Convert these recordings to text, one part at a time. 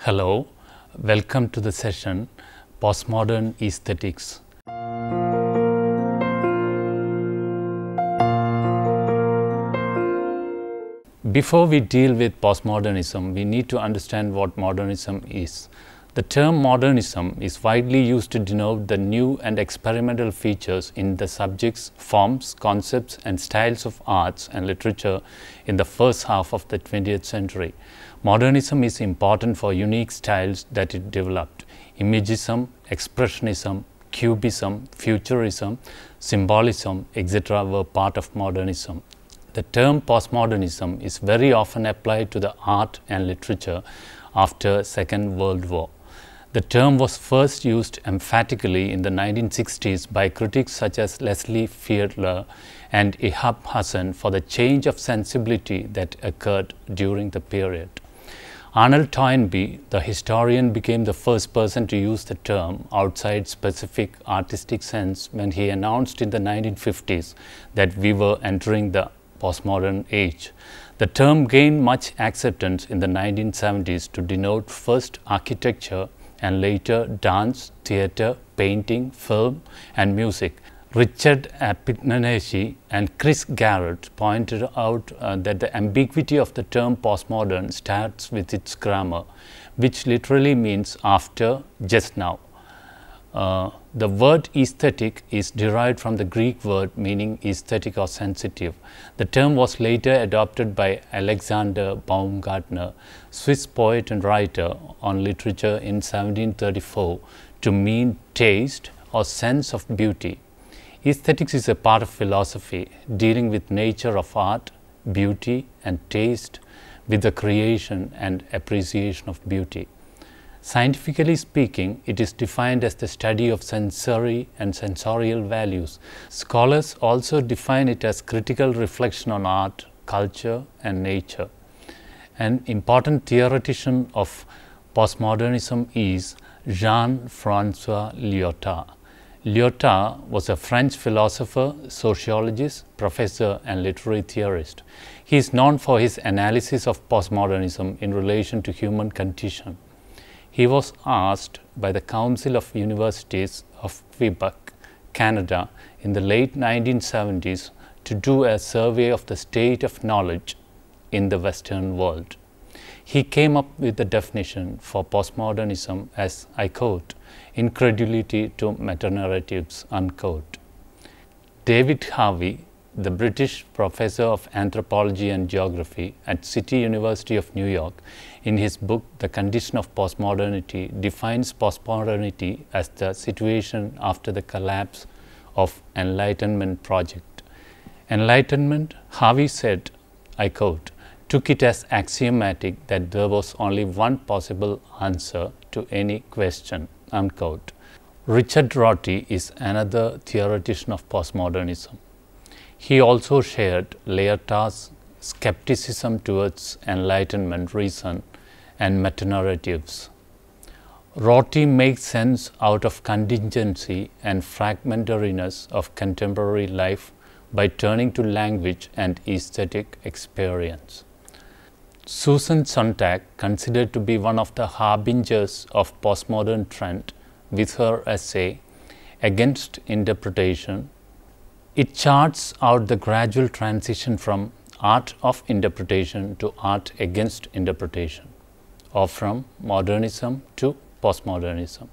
Hello, welcome to the session Postmodern Aesthetics. Before we deal with postmodernism, we need to understand what modernism is. The term modernism is widely used to denote the new and experimental features in the subjects, forms, concepts, and styles of arts and literature in the first half of the 20th century. Modernism is important for unique styles that it developed. Imagism, expressionism, cubism, futurism, symbolism, etc. were part of modernism. The term postmodernism is very often applied to the art and literature after Second World War. The term was first used emphatically in the 1960s by critics such as Leslie Fiedler and Ihab Hassan for the change of sensibility that occurred during the period. Arnold Toynbee, the historian, became the first person to use the term outside specific artistic sense when he announced in the 1950s that we were entering the postmodern age. The term gained much acceptance in the 1970s to denote first architecture and later dance, theatre, painting, film, and music. Richard Appignanesi and Chris Garrett pointed out that the ambiguity of the term postmodern starts with its grammar, which literally means after, just now. The word aesthetic is derived from the Greek word meaning aesthetic or sensitive. The term was later adopted by Alexander Baumgartner, Swiss poet and writer on literature in 1734, to mean taste or sense of beauty. Aesthetics is a part of philosophy dealing with nature of art, beauty, and taste, with the creation and appreciation of beauty. Scientifically speaking, it is defined as the study of sensory and sensorial values. Scholars also define it as critical reflection on art, culture, and nature. An important theoretician of postmodernism is Jean-François Lyotard. Lyotard was a French philosopher, sociologist, professor, and literary theorist. He is known for his analysis of postmodernism in relation to human condition. He was asked by the Council of Universities of Quebec, Canada, in the late 1970s to do a survey of the state of knowledge in the Western world. He came up with the definition for postmodernism as, I quote, "incredulity to metanarratives," unquote. David Harvey, the British professor of anthropology and geography at City University of New York, in his book The Condition of Postmodernity, defines postmodernity as the situation after the collapse of Enlightenment project. Enlightenment, Harvey said, I quote, took it as axiomatic that there was only one possible answer to any question, unquote. Richard Rorty is another theoretician of postmodernism. He also shared Lyotard's skepticism towards Enlightenment reason and metanarratives. Rorty makes sense out of contingency and fragmentariness of contemporary life by turning to language and aesthetic experience. Susan Sontag, considered to be one of the harbingers of postmodern trend, with her essay Against Interpretation, it charts out the gradual transition from art of interpretation to art against interpretation, or from modernism to postmodernism.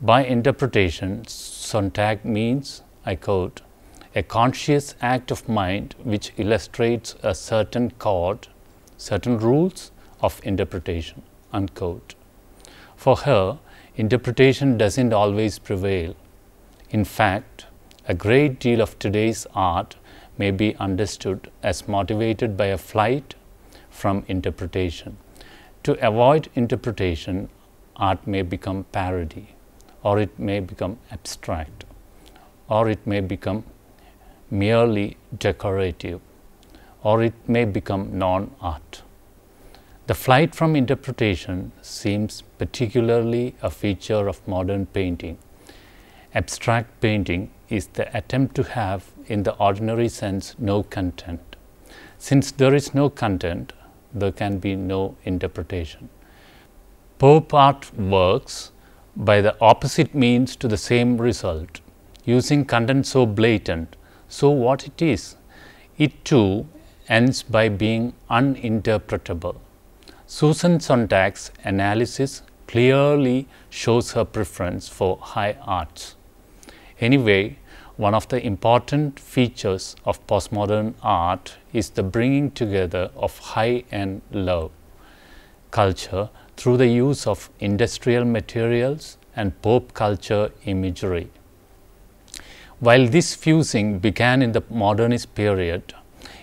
By interpretation, Sontag means, I quote, a conscious act of mind which illustrates a certain code, certain rules of interpretation, unquote. For her, interpretation doesn't always prevail. In fact, a great deal of today's art may be understood as motivated by a flight from interpretation. To avoid interpretation, art may become parody, or it may become abstract, or it may become merely decorative, or it may become non-art. The flight from interpretation seems particularly a feature of modern painting. Abstract painting is the attempt to have, in the ordinary sense, no content. Since there is no content, there can be no interpretation. Pop art works by the opposite means to the same result, using content so blatant, so what it is. It too ends by being uninterpretable. Susan Sontag's analysis clearly shows her preference for high arts. Anyway, one of the important features of postmodern art is the bringing together of high and low culture through the use of industrial materials and pop culture imagery. While this fusing began in the modernist period,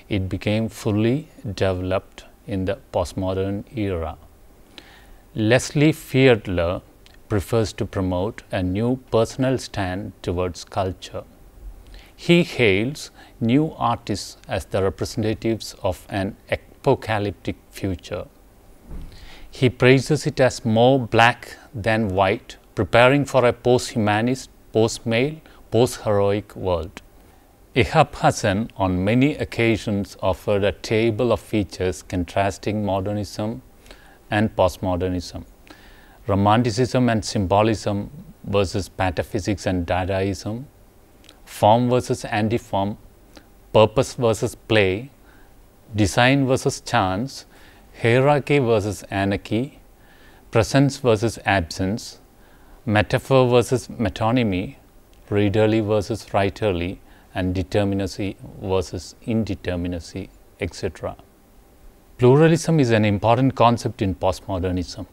it became fully developed in the postmodern era. Leslie Fiedler prefers to promote a new personal stand towards culture. He hails new artists as the representatives of an apocalyptic future. He praises it as more black than white, preparing for a post-humanist, post-male, post-heroic world. Ihab Hassan on many occasions offered a table of features contrasting modernism and postmodernism, romanticism and symbolism versus pataphysics and Dadaism, form versus anti-form, purpose versus play, design versus chance, hierarchy versus anarchy, presence versus absence, metaphor versus metonymy, readerly versus writerly, and determinacy versus indeterminacy, etc. Pluralism is an important concept in postmodernism.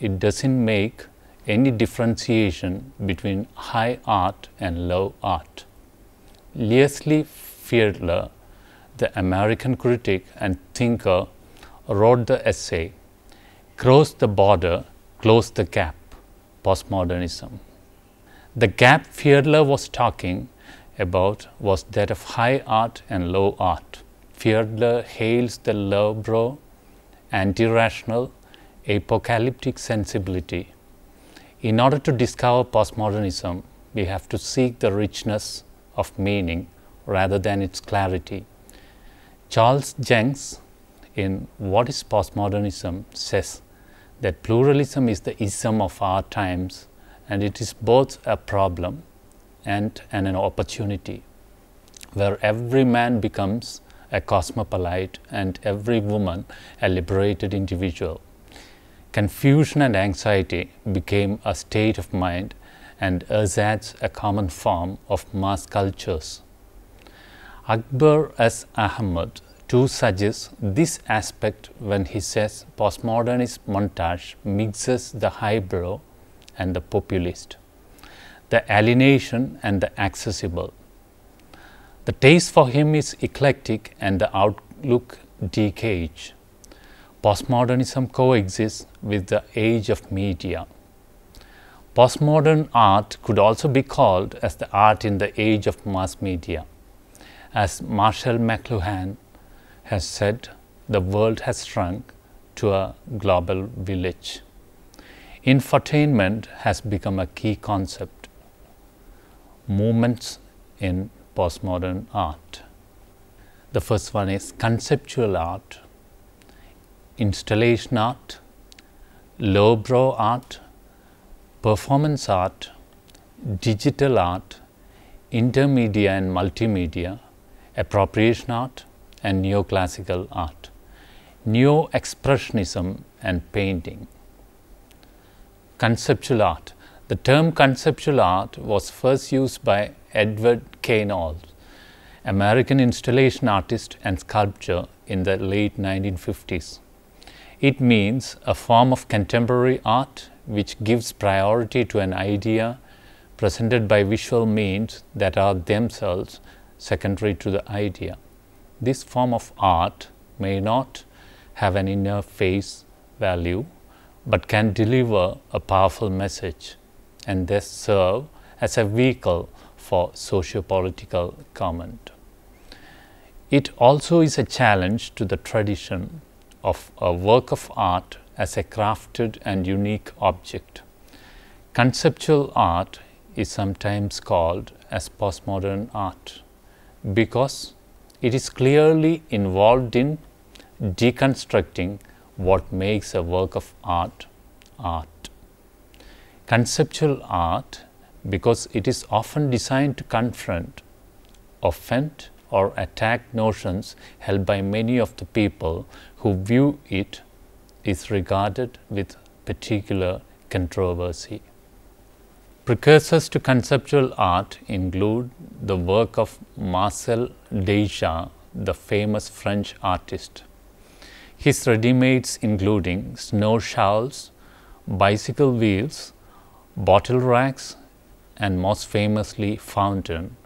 It doesn't make any differentiation between high art and low art. Leslie Fiedler, the American critic and thinker, wrote the essay, "Cross the Border, Close the Gap, Postmodernism." The gap Fiedler was talking about was that of high art and low art. Fiedler hails the lowbrow, anti-rational, apocalyptic sensibility. In order to discover postmodernism, we have to seek the richness of meaning rather than its clarity. Charles Jenks, in What is Postmodernism, says that pluralism is the ism of our times, and it is both a problem and an opportunity, where every man becomes a cosmopolite and every woman a liberated individual. Confusion and anxiety became a state of mind, and ersatz a common form of mass cultures. Akbar S. Ahmed too suggests this aspect when he says postmodernist montage mixes the highbrow and the populist, the alienation and the accessible. The taste for him is eclectic and the outlook decayed. Postmodernism coexists with the age of media. Postmodern art could also be called as the art in the age of mass media. As Marshall McLuhan has said, the world has shrunk to a global village. Infotainment has become a key concept. Movements in postmodern art. The first one is conceptual art, installation art, lowbrow art, performance art, digital art, intermedia and multimedia, appropriation art, and neoclassical art, neo-expressionism and painting. Conceptual art. The term conceptual art was first used by Edward K. Knowles, American installation artist and sculptor in the late 1950s. It means a form of contemporary art which gives priority to an idea presented by visual means that are themselves secondary to the idea. This form of art may not have an inner face value, but can deliver a powerful message and thus serve as a vehicle for socio-political comment. It also is a challenge to the tradition of a work of art as a crafted and unique object. Conceptual art is sometimes called as postmodern art because it is clearly involved in deconstructing what makes a work of art art. Conceptual art, because it is often designed to confront, offend, or attack notions held by many of the people who view it, is regarded with particular controversy. Precursors to conceptual art include the work of Marcel Dejas, the famous French artist. His ready-mades including snow shawls, bicycle wheels, bottle racks, and most famously fountain,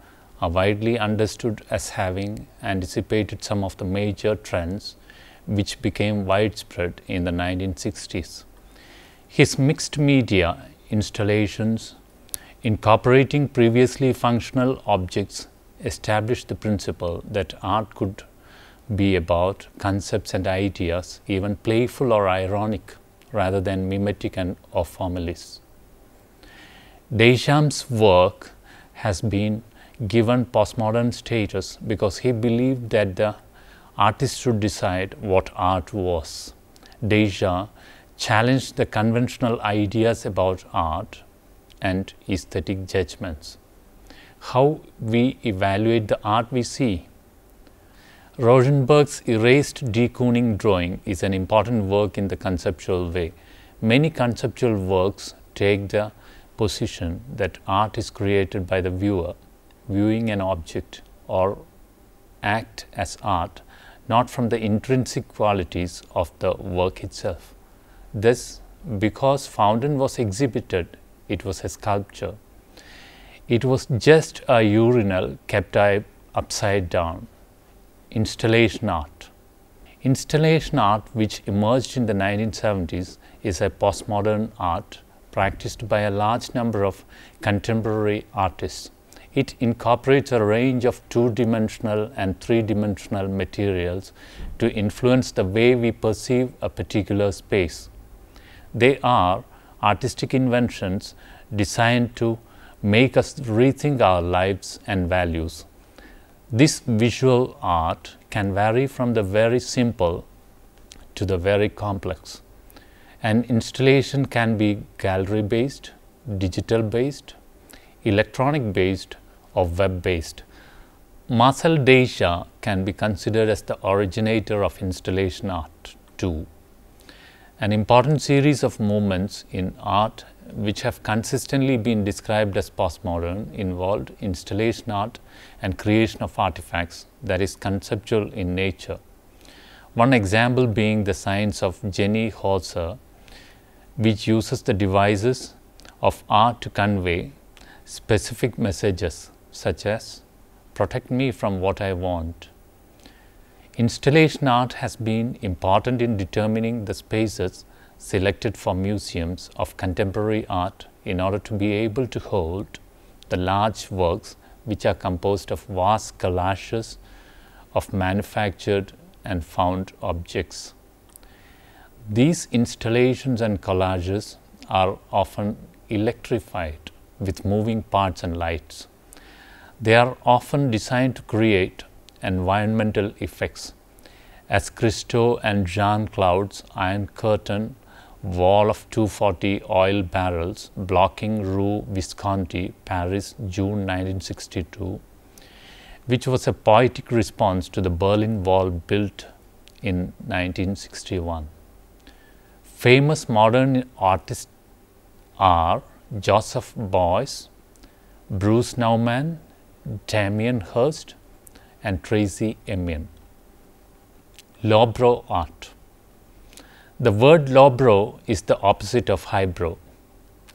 are widely understood as having anticipated some of the major trends which became widespread in the 1960s. His mixed media installations incorporating previously functional objects established the principle that art could be about concepts and ideas, even playful or ironic, rather than mimetic or formalist. Deschamps' work has been given postmodern status because he believed that the artist should decide what art was. Dejas challenged the conventional ideas about art and aesthetic judgments. How we evaluate the art we see. Rauschenberg's erased de Kooning drawing is an important work in the conceptual way. Many conceptual works take the position that art is created by the viewer, viewing an object, or act as art, not from the intrinsic qualities of the work itself. Thus, because fountain was exhibited, it was a sculpture. It was just a urinal kept upside down. Installation art. Installation art, which emerged in the 1970s, is a postmodern art practiced by a large number of contemporary artists. It incorporates a range of two-dimensional and three-dimensional materials to influence the way we perceive a particular space. They are artistic inventions designed to make us rethink our lives and values. This visual art can vary from the very simple to the very complex. An installation can be gallery-based, digital-based, electronic-based, or web-based. Marcel Dejas can be considered as the originator of installation art too. An important series of movements in art which have consistently been described as postmodern involved installation art and creation of artifacts that is conceptual in nature. One example being the science of Jenny Holzer, which uses the devices of art to convey specific messages such as "protect me from what I want." Installation art has been important in determining the spaces selected for museums of contemporary art in order to be able to hold the large works which are composed of vast collages of manufactured and found objects. These installations and collages are often electrified with moving parts and lights. They are often designed to create environmental effects, as Christo and Jean-Claude's Iron Curtain wall of 240 oil barrels blocking Rue Visconti, Paris, June 1962, which was a poetic response to the Berlin Wall built in 1961. Famous modern artists are Joseph Beuys, Bruce Nauman, Damien Hirst, and Tracy Emin. Lowbrow art. The word lowbrow is the opposite of highbrow,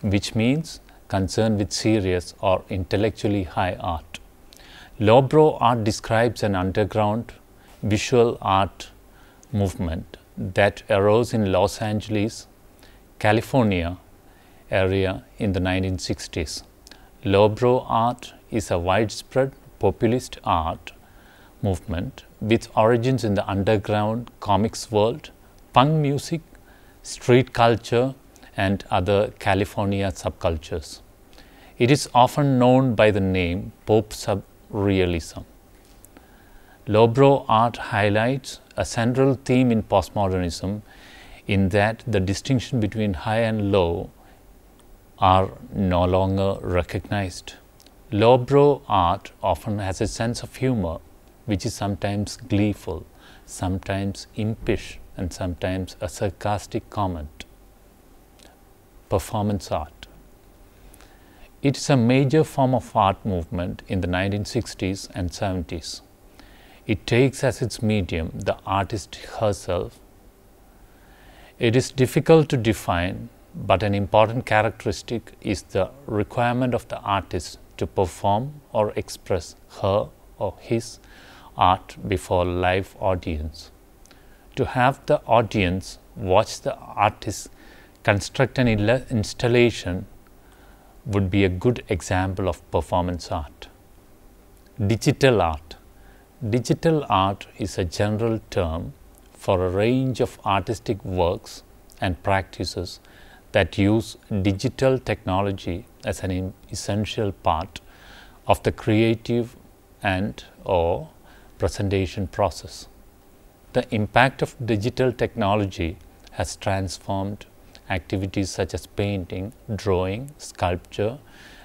which means concerned with serious or intellectually high art. Lowbrow art describes an underground visual art movement that arose in Los Angeles, California area in the 1960s. Lowbrow art is a widespread populist art movement with origins in the underground comics world, punk music, street culture, and other California subcultures. It is often known by the name pop surrealism. Lowbrow art highlights a central theme in postmodernism in that the distinction between high and low are no longer recognized. Lowbrow art often has a sense of humor, which is sometimes gleeful, sometimes impish, and sometimes a sarcastic comment. Performance art. It is a major form of art movement in the 1960s and 70s. It takes as its medium the artist herself. It is difficult to define, but an important characteristic is the requirement of the artist to perform or express her or his art before a live audience. To have the audience watch the artist construct an installation would be a good example of performance art. Digital art. Digital art is a general term for a range of artistic works and practices that use digital technology as an essential part of the creative and/or presentation process. The impact of digital technology has transformed activities such as painting, drawing, sculpture,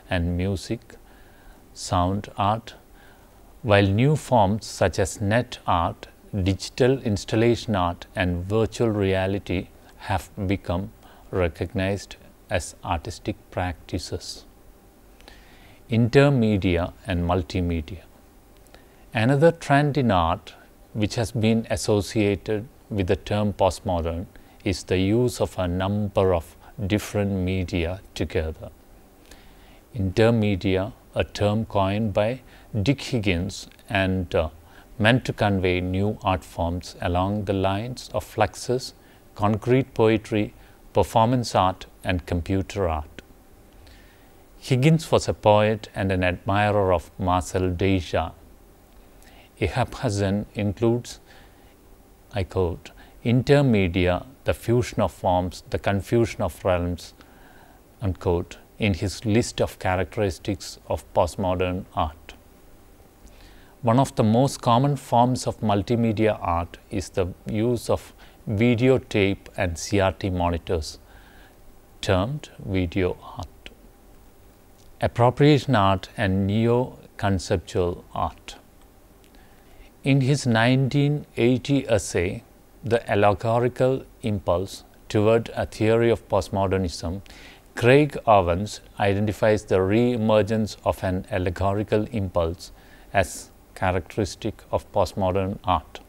and music, sound art, while new forms such as net art, digital installation art, and virtual reality have become recognized as artistic practices. Intermedia and multimedia. Another trend in art which has been associated with the term postmodern is the use of a number of different media together. Intermedia, a term coined by Dick Higgins and meant to convey new art forms along the lines of fluxus, concrete poetry, performance art, and computer art. Higgins was a poet and an admirer of Marcel Deja. Ehab Hassan includes, I quote, intermedia, the fusion of forms, the confusion of realms, unquote, in his list of characteristics of postmodern art. One of the most common forms of multimedia art is the use of videotape and CRT monitors, termed video art. Appropriation art and neo-conceptual art. In his 1980 essay, The Allegorical Impulse Toward a Theory of Postmodernism, Craig Owens identifies the re-emergence of an allegorical impulse as characteristic of postmodern art.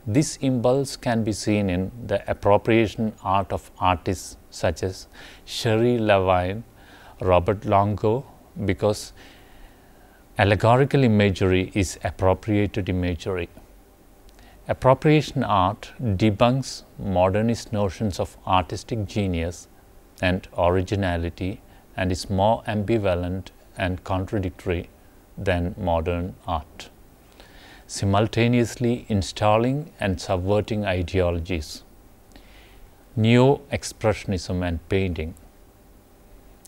This impulse can be seen in the appropriation art of artists such as Sherry Levine, Robert Longo, because allegorical imagery is appropriated imagery. Appropriation art debunks modernist notions of artistic genius and originality and is more ambivalent and contradictory than modern art, simultaneously installing and subverting ideologies. Neo-expressionism and painting.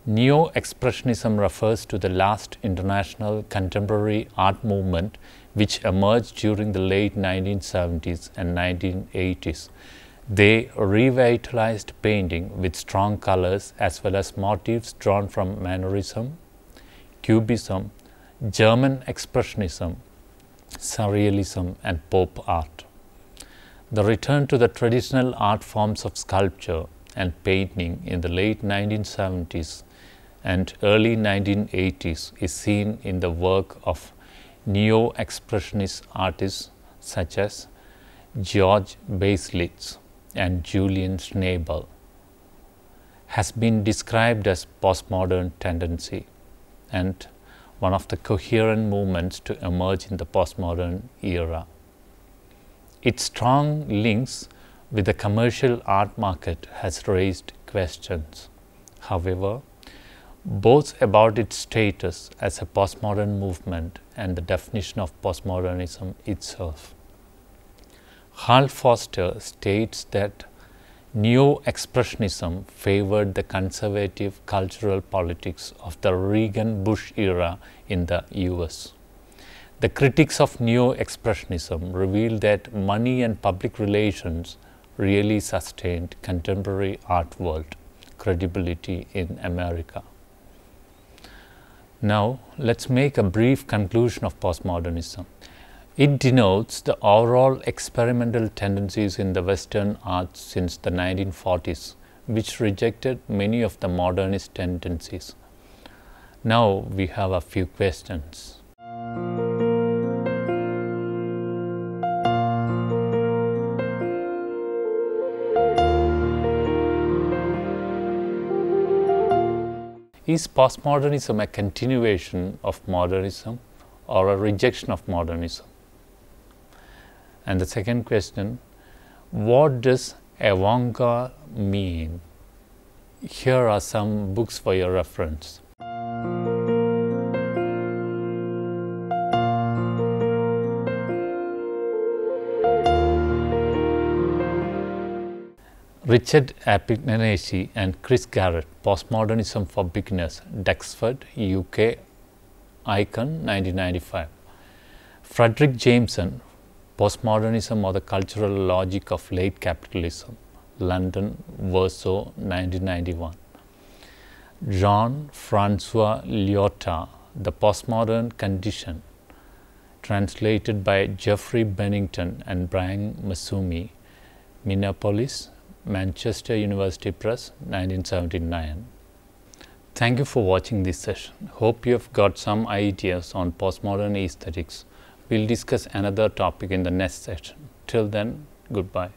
Neo-expressionism refers to the last international contemporary art movement which emerged during the late 1970s and 1980s. They revitalized painting with strong colors as well as motifs drawn from Mannerism, Cubism, German Expressionism, Surrealism, and pop art. The return to the traditional art forms of sculpture and painting in the late 1970s and early 1980s is seen in the work of neo-expressionist artists such as George Baselitz and Julian Schnabel, has been described as postmodern tendency and one of the coherent movements to emerge in the postmodern era. Its strong links with the commercial art market has raised questions, however, both about its status as a postmodern movement and the definition of postmodernism itself. Hal Foster states that Neo-expressionism favored the conservative cultural politics of the Reagan-Bush era in the US. The critics of Neo-expressionism revealed that money and public relations really sustained contemporary art world credibility in America. Now, let's make a brief conclusion of postmodernism. It denotes the overall experimental tendencies in the Western arts since the 1940s, which rejected many of the modernist tendencies. Now we have a few questions. Is postmodernism a continuation of modernism or a rejection of modernism? And the second question, what does avant-garde mean? Here are some books for your reference. Richard Appignanesi and Chris Garrett, Postmodernism for Beginners, Duxford, UK, Icon, 1995. Frederick Jameson, Postmodernism or the Cultural Logic of Late Capitalism, London, Verso, 1991. Jean-Francois Lyotard, The Postmodern Condition, translated by Geoffrey Bennington and Brian Masumi, Minneapolis, Manchester University Press, 1979. Thank you for watching this session. Hope you have got some ideas on postmodern aesthetics. We'll discuss another topic in the next session. Till then, goodbye.